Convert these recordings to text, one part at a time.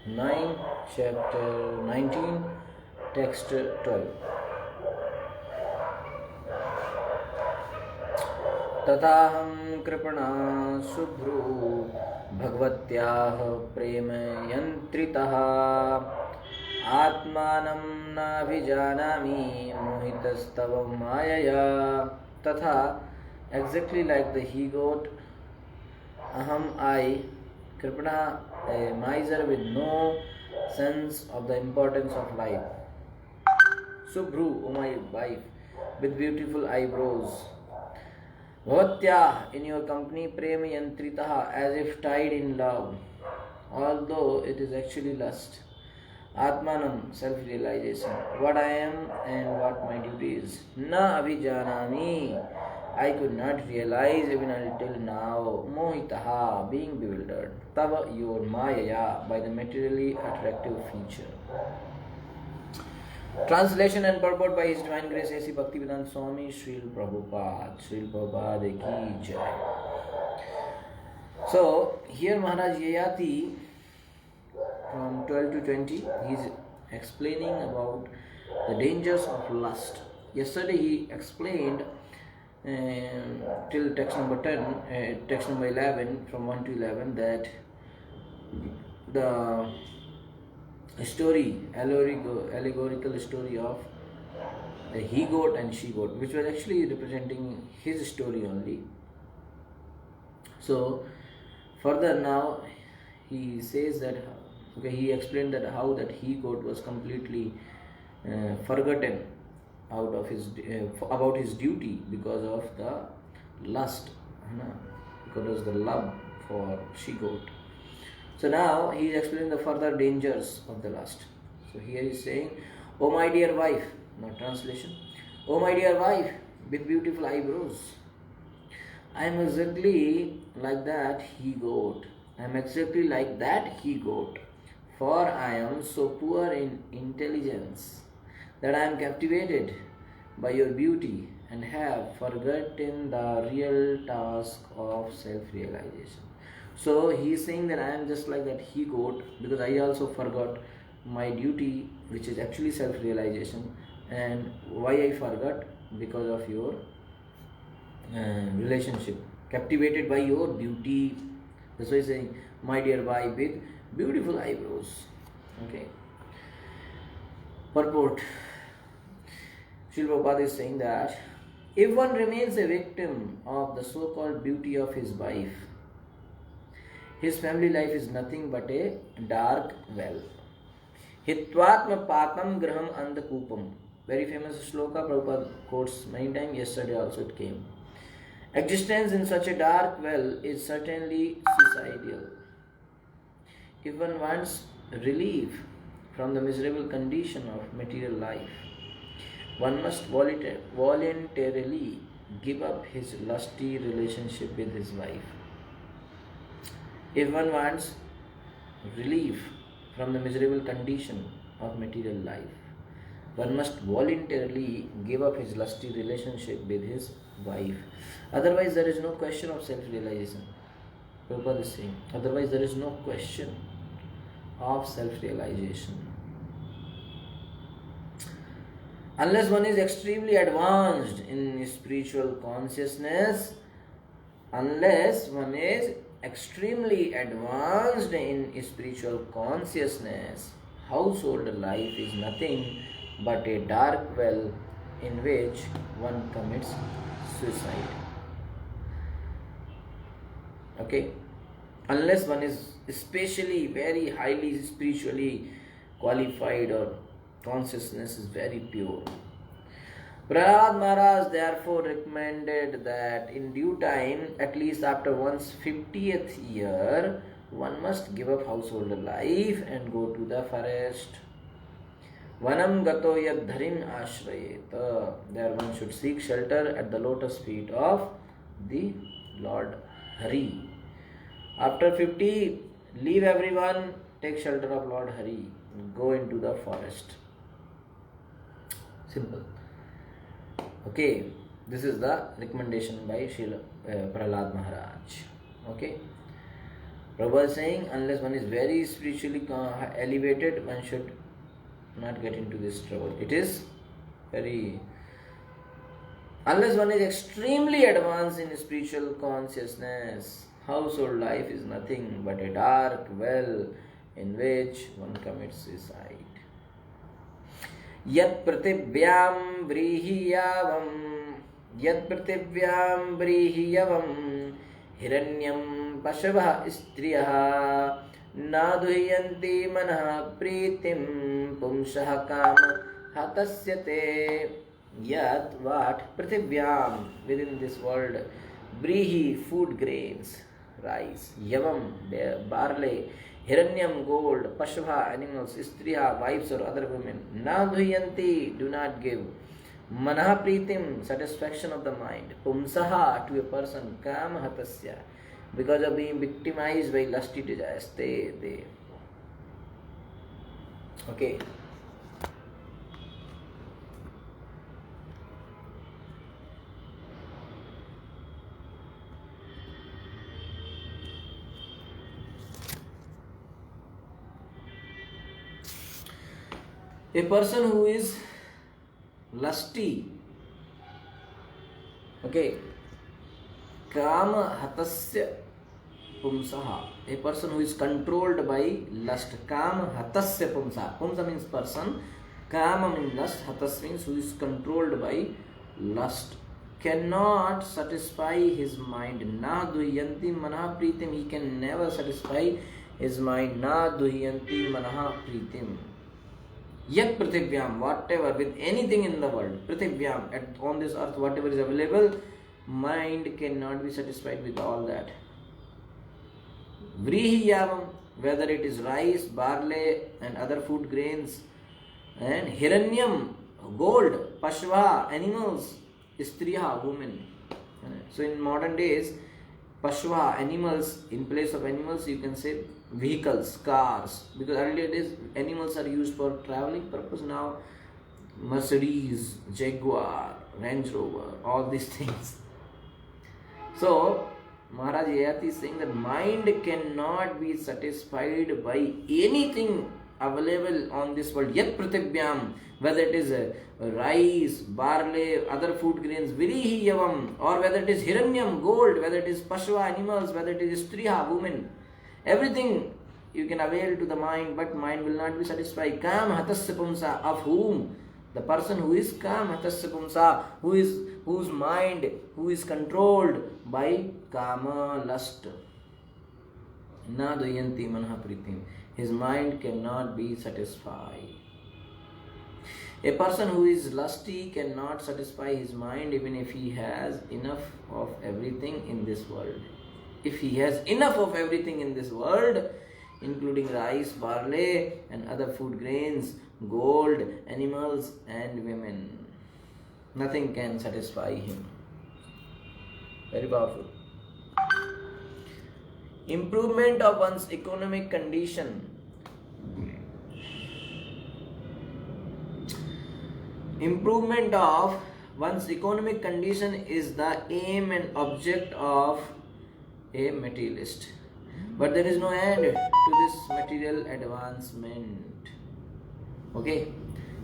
9, chapter 19, text 12. तथाहं कृपणा शुभ्रू भगवत्याः प्रेमयन्त्रितः आत्मानं नाभिजानामि मोहितस्तव मायया. तथा, exactly like the he goat, aham I, kripna, a miser with no sense of the importance of life. Subhru, O my wife, with beautiful eyebrows. Bhavatyah, in your company, prema yantritaha, as if tied in love, although it is actually lust. Atmanam, self-realization, what I am and what my duty is. Na abhijanami, I could not realize even until now. Mohitaha, being bewildered. Tava, your maya, by the materially attractive feature. Translation and purport by His Divine Grace A.C. Bhaktivedanta Swami Srila Prabhupada. Srila Prabhupada ki jai. So, here Maharaj Yayati from 12 to 20, he is explaining about the dangers of lust. Yesterday he explained till text number 10, text number 11, from 1 to 11, that the story, allegorical story of the he goat and she goat, which was actually representing his story only. So further now he says that, okay, he explained that how that he goat was completely forgotten out of his about his duty because of the lust, because of the love for she goat. So now he is explaining the further dangers of the lust. So here he is saying, "O my dear wife," now translation, "O my dear wife with beautiful eyebrows, I am exactly like that he goat. I am exactly like that he goat. For I am so poor in intelligence that I am captivated by your beauty and have forgotten the real task of self-realization." So he is saying that I am just like that he goat because I also forgot my duty, which is actually self-realization. And why I forgot? Because of your relationship, captivated by your beauty. That's why he's saying, my dear wife with beautiful eyebrows. Okay. Purport. Srila Prabhupada is saying that if one remains a victim of the so-called beauty of his wife, his family life is nothing but a dark well. Hitvatma patam graham andakupam. Very famous shloka Prabhupada quotes many times. Yesterday also it came. Existence in such a dark well is certainly suicidal. If one wants relief from the miserable condition of material life, one must voluntarily give up his lusty relationship with his wife. If one wants relief from the miserable condition of material life, one must voluntarily give up his lusty relationship with his wife. Otherwise, there is no question of self-realization. Prabhupada is saying, otherwise there is no question of self-realization. Unless one is extremely advanced in spiritual consciousness, household life is nothing but a dark well in which one commits suicide. Okay? Unless one is especially very highly spiritually qualified or consciousness is very pure. Prahlad Maharaj therefore recommended that in due time, at least after one's 50th year, one must give up household life and go to the forest. Vanam gato yad dharin ashrayeta. There one should seek shelter at the lotus feet of the Lord Hari. After 50, leave everyone, take shelter of Lord Hari, go into the forest. Simple. Okay, this is the recommendation by Srila Prahlad Maharaj. Okay. Prabhupada is saying, unless one is very spiritually elevated, one should not get into this trouble. It is very... Unless one is extremely advanced in spiritual consciousness, household life is nothing but a dark well in which one commits suicide. Yat pratibhyam vrihiyavam hiranyam pashavah istriyah naduhyanti manah pritim pumsah kama hatasyate. Yat, what? Prithivyam, within this world, brihi, food grains, rice, yavam, barley, hiranyam, gold, pashva, animals, istriya, wives or other women, nadhuyanti, do not give, manaha pritim, satisfaction of the mind, pumsaha, to a person, kama hatasya, because of being victimized by lusty desires, they. Okay. A person who is lusty, okay, kama hatasya pumsaha, a person who is controlled by lust, kama hatasya pumsaha, pumsa means person, kama means lust, hatas means who is controlled by lust, cannot satisfy his mind, na duhyanti manaha pritim, he can never satisfy his mind, na duhyanti manaha pritim. Yat prithivyam, whatever, with anything in the world, prithivyam, on this earth, whatever is available, mind cannot be satisfied with all that. Vrihiyavam, whether it is rice, barley and other food grains, and hiranyam, gold, pashva, animals, istriya, women. So in modern days, pashva, animals, in place of animals you can say vehicles, cars, because earlier days animals are used for traveling purpose. Now Mercedes, Jaguar, Range Rover, all these things. So Maharaj Yayati is saying that mind cannot be satisfied by anything available on this world. Yat pratibhyam, whether it is rice, barley, other food grains, virihi yavam, or whether it is hiranyam, gold, whether it is pashva, animals, whether it is striya, women, everything you can avail to the mind, but mind will not be satisfied. Kam hatasya pumsa, of whom? The person who is kam hatasya pumsa, whose mind, who is controlled by kama, lust. Na duyanti manha pritim, his mind cannot be satisfied. A person who is lusty cannot satisfy his mind even if he has enough of everything in this world. If he has enough of everything in this world, including rice, barley and other food grains, gold, animals and women, nothing can satisfy him. Very powerful. Improvement of one's economic condition. Improvement of one's economic condition is the aim and object of a materialist. But there is no end to this material advancement. Okay?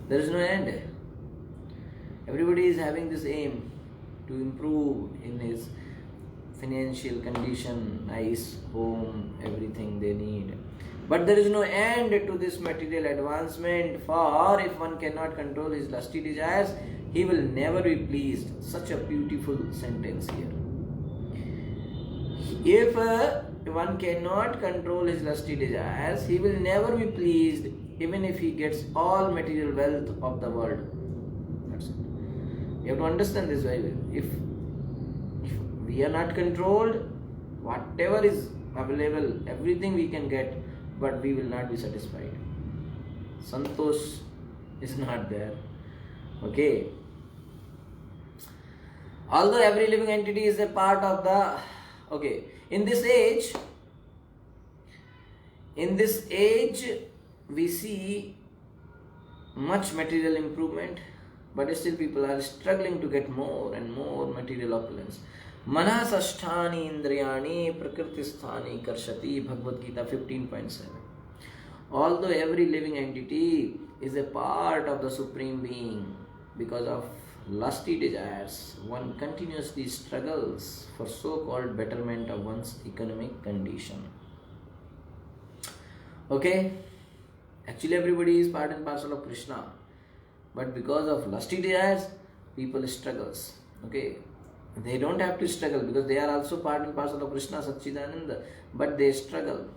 There is no end. Everybody is having this aim to improve in his financial condition, nice home, everything they need. But there is no end to this material advancement, for if one cannot control his lusty desires, he will never be pleased. Such a beautiful sentence here. If one cannot control his lusty desires, he will never be pleased even if he gets all material wealth of the world. That's it. You have to understand this very well. If we are not controlled, whatever is available, everything we can get, but we will not be satisfied. Santosh is not there. Okay. Although every living entity is a part of the... Okay. In this age, we see much material improvement, but still people are struggling to get more and more material opulence. मनसष्ठानि इंद्रियाणि प्रकृति स्थानि कर्षति. Bhagavad Gita 15.7. Although every living entity is a part of the Supreme Being, because of lusty desires, one continuously struggles for so-called betterment of one's economic condition. Okay? Actually, everybody is part and parcel of Krishna. But because of lusty desires, people struggles. Okay? They don't have to struggle because they are also part and parcel of Krishna, Satchidananda. But they struggle.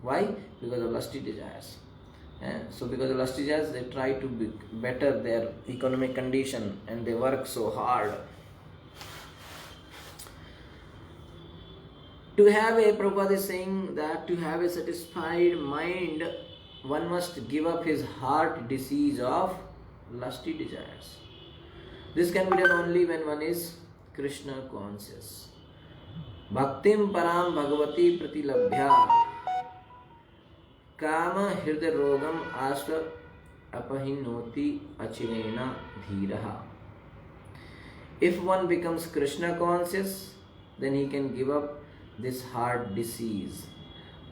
Why? Because of lusty desires. So because of lusty desires, they try to better their economic condition and they work so hard. To have a, Prabhupada is saying that to have a satisfied mind, one must give up his heart disease of lusty desires. This can be done only when one is Krishna conscious. Bhaktim param bhagavati pratilabhya kama hridaya rogam asva apahinoti achirena dhiraha. If one becomes Krishna conscious, then he can give up this heart disease.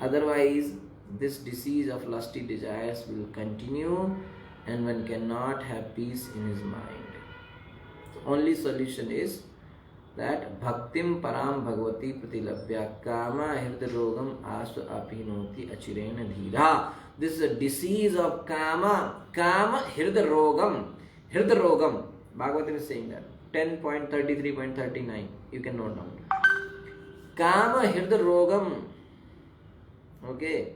Otherwise, this disease of lusty desires will continue and one cannot have peace in his mind. The only solution is that Bhaktim Param Bhagavati Pratilabhya Kama Hridaya Rogam Asva Apinoti Achirena Dhira. This is a disease of Kama. Kama Hridaya Rogam. Hridaya Rogam. Bhagavatam is saying that. 10.33.39. You can note down. Kama Hridaya Rogam. Okay.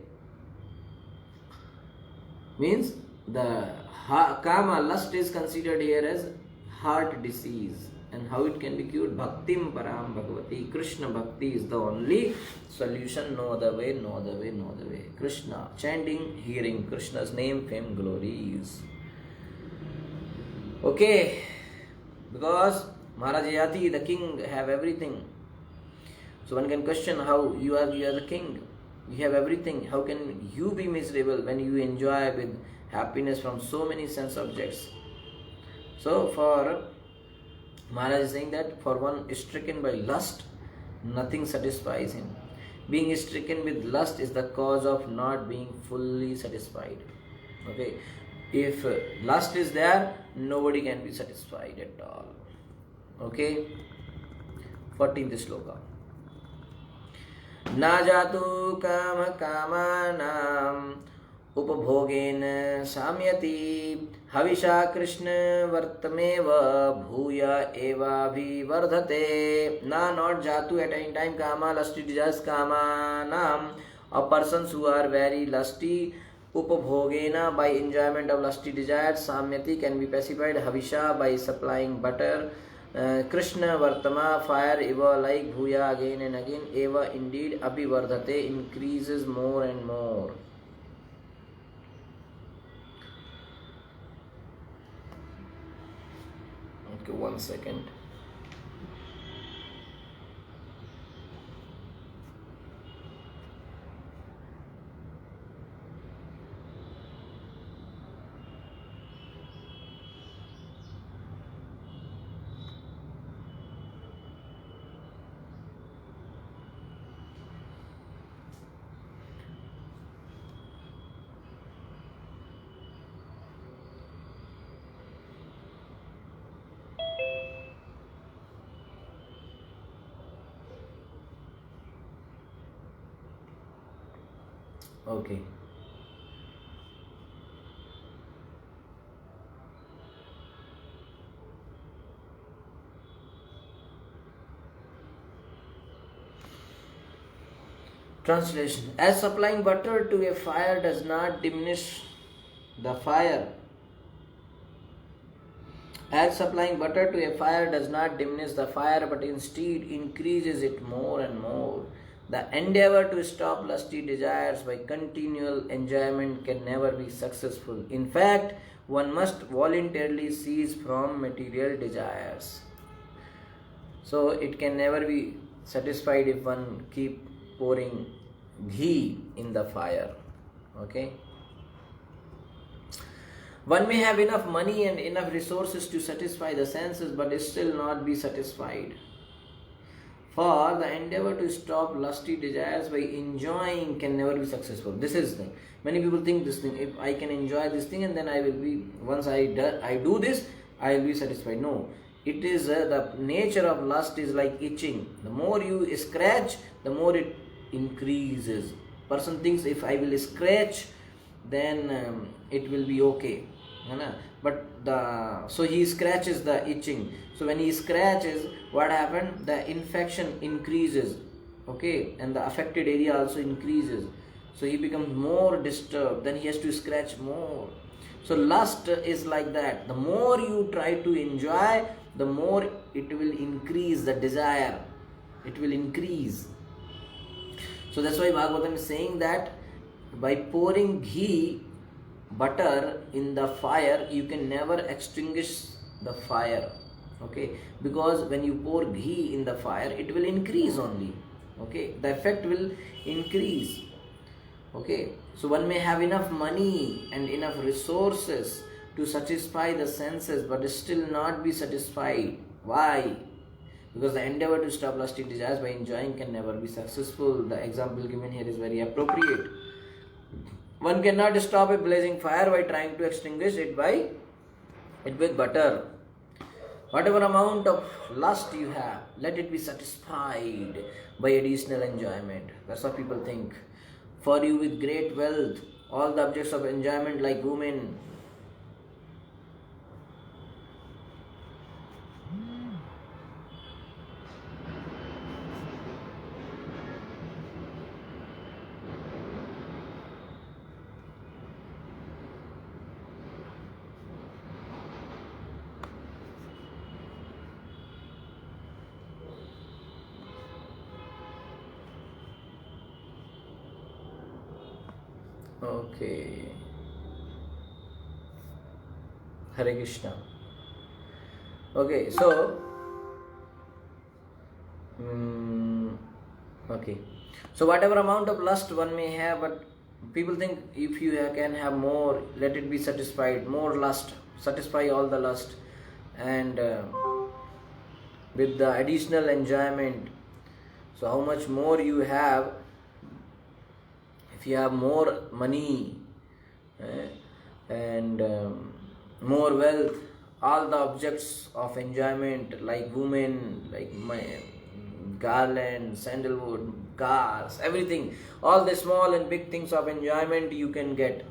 Means the Kama, lust is considered here as heart disease. And how it can be cured? Bhaktim Param Bhagavati. Krishna Bhakti is the only solution. No other way, no other way, no other way. Krishna. Chanting, hearing Krishna's name, fame, glories. Okay. Because Maharaj Yati, the king, have everything. So one can question how you are the king. You have everything. How can you be miserable when you enjoy with happiness from so many sense objects? So for Maharaj is saying that for one stricken by lust, nothing satisfies him. Being stricken with lust is the cause of not being fully satisfied. Okay. If lust is there, nobody can be satisfied at all. Okay. 14th sloka. Na jatu kama kamanam उपभोगेन साम्यति हविषा कृष्ण वर्तमेव भूया एवाभिवर्धते. Na, not jatu at any time kama, lusty desires kama nam. A persons who are very lusty, upabhogena, by enjoyment of lusty desires, samyati, can be pacified, havisha, by supplying butter, Krishna Vartama, fire, eva, like bhuya, again and again, eva, indeed, abhivardhate, increases more and more. Okay, 1 second. Okay. Translation. As supplying butter to a fire does not diminish the fire. As supplying butter to a fire does not diminish the fire, but instead increases it more and more. The endeavor to stop lusty desires by continual enjoyment can never be successful. In fact, one must voluntarily cease from material desires. So it can never be satisfied if one keep pouring ghee in the fire. Okay. One may have enough money and enough resources to satisfy the senses, but still not be satisfied. For the endeavor to stop lusty desires by enjoying can never be successful. This is the thing. Many people think this thing, if I can enjoy this thing and then I will be, once I do this, I will be satisfied. No. It is the nature of lust is like itching. The more you scratch, the more it increases. Person thinks if I will scratch, then it will be okay. But so he scratches the itching. So when he scratches, what happened? The infection increases, okay, and the affected area also increases. So he becomes more disturbed. Then he has to scratch more. So lust is like that. The more you try to enjoy, the more it will increase the desire. It will increase. So that's why Bhagavatam is saying that by pouring ghee, butter in the fire, you can never extinguish the fire. Okay, because when you pour ghee in the fire, it will increase only. Okay, the effect will increase. Okay, so one may have enough money and enough resources to satisfy the senses, but still not be satisfied. Why? Because the endeavor to stop lusty desires by enjoying can never be successful. The example given here is very appropriate. One cannot stop a blazing fire by trying to extinguish it with butter. Whatever amount of lust you have, let it be satisfied by additional enjoyment. That's what people think. For you with great wealth, all the objects of enjoyment like women, okay. Hare Krishna. Okay, so okay. So whatever amount of lust one may have, but people think if you can have more, let it be satisfied. More lust, satisfy all the lust, and with the additional enjoyment. So how much more you have? If you have more money and more wealth, all the objects of enjoyment like women, like garland, sandalwood, cars, everything, all the small and big things of enjoyment you can get.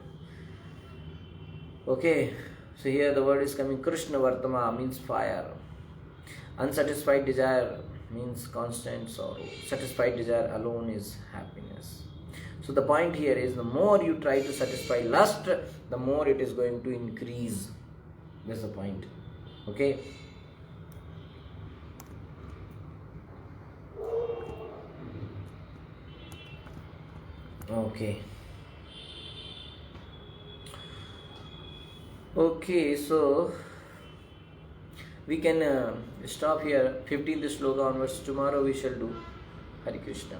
Okay, so here the word is coming, Krishna Vartama means fire. Unsatisfied desire means constant sorrow. Satisfied desire alone is happiness. So the point here is, the more you try to satisfy lust, the more it is going to increase. That's the point. Okay. Okay, so we can stop here. 15th sloka onwards tomorrow we shall do. Hare Krishna.